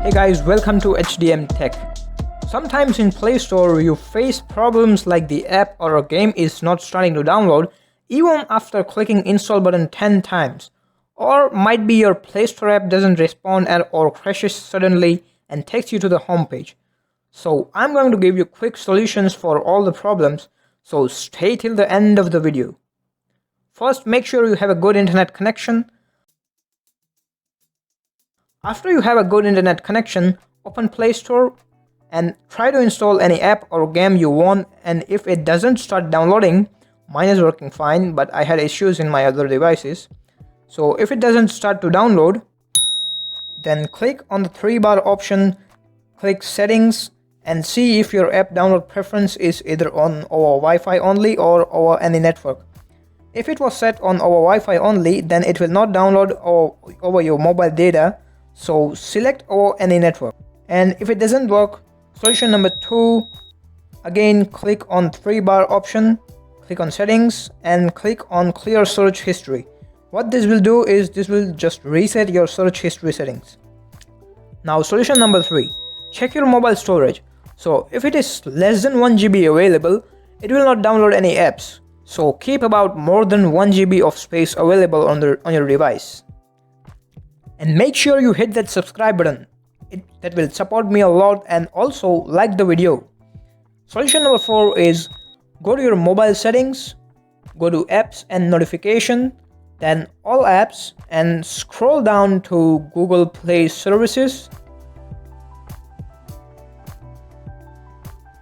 Hey guys, welcome to HDM Tech. Sometimes in Play Store you face problems like the app or a game is not starting to download even after clicking install button 10 times. Or might be your Play Store app doesn't respond or crashes suddenly and takes you to the home page. So I'm going to give you quick solutions for all the problems, so stay till the end of the video. First, make sure you have a good internet connection. After you have a good internet connection, open Play Store and try to install any app or game you want, and if it doesn't start downloading, mine is working fine but I had issues in my other devices. So if it doesn't start to download, then click on the 3-bar option, click settings and see if your app download preference is either on over Wi-Fi only or over any network. If it was set on over Wi-Fi only, then it will not download over your mobile data. So select over any network. And if it doesn't work, solution number 2, again click on 3-bar option, click on settings and click on clear search history. What this will do is this will just reset your search history settings. Now solution number 3, check your mobile storage. So if it is less than 1 GB available, it will not download any apps. So keep about more than 1 GB of space available on your device. And make sure you hit that subscribe button. That will support me a lot, and also like the video. Solution number 4 is go to your mobile settings, go to apps and notification, then all apps and scroll down to Google Play services.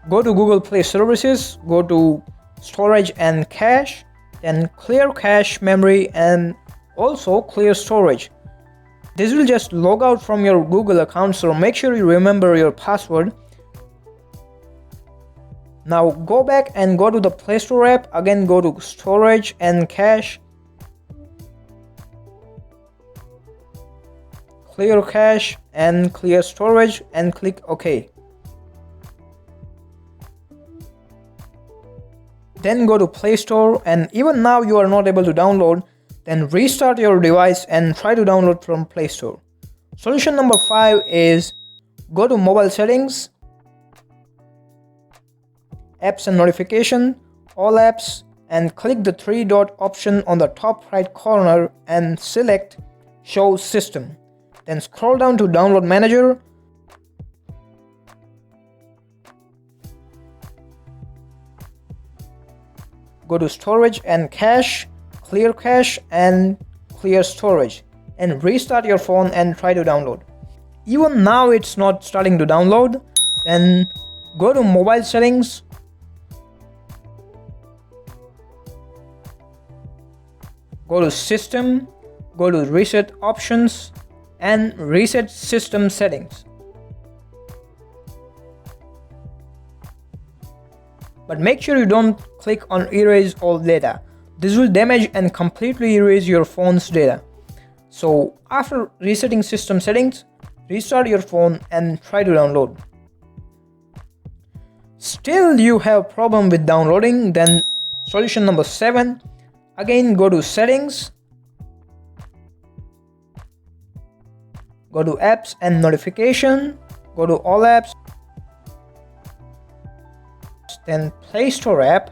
Go to Google Play services, go to storage and cache, then clear cache memory and also clear storage. This will just log out from your Google account, so make sure you remember your password. Now go back and go to the Play Store app, again go to storage and cache, clear cache and clear storage and click OK. Then go to Play Store, and even now you are not able to download, then restart your device and try to download from Play Store. Solution number 5 is go to mobile settings, apps and notification, all apps and click the 3-dot option on the top right corner and select show system. Then scroll down to download manager. Go to storage and cache, clear cache and clear storage, and restart your phone and try to download. Even now it's not starting to download. Then go to mobile settings, go to system, go to reset options and reset system settings. But make sure you don't click on erase all data. This will damage and completely erase your phone's data. So after resetting system settings, restart your phone and try to download. Still you have problem with downloading, then solution number 7, again go to settings, go to apps and notification, go to all apps, then Play Store app,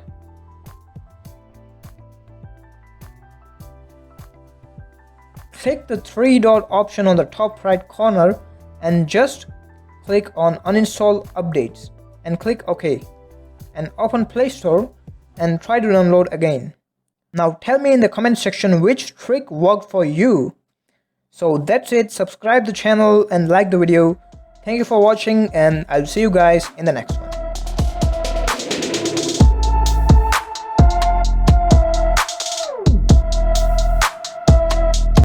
click the 3-dot option on the top right corner and just click on Uninstall Updates and click OK, and open Play Store and try to download again. Now tell me in the comment section which trick worked for you. So that's it, subscribe the channel and like the video. Thank you for watching and I'll see you guys in the next one.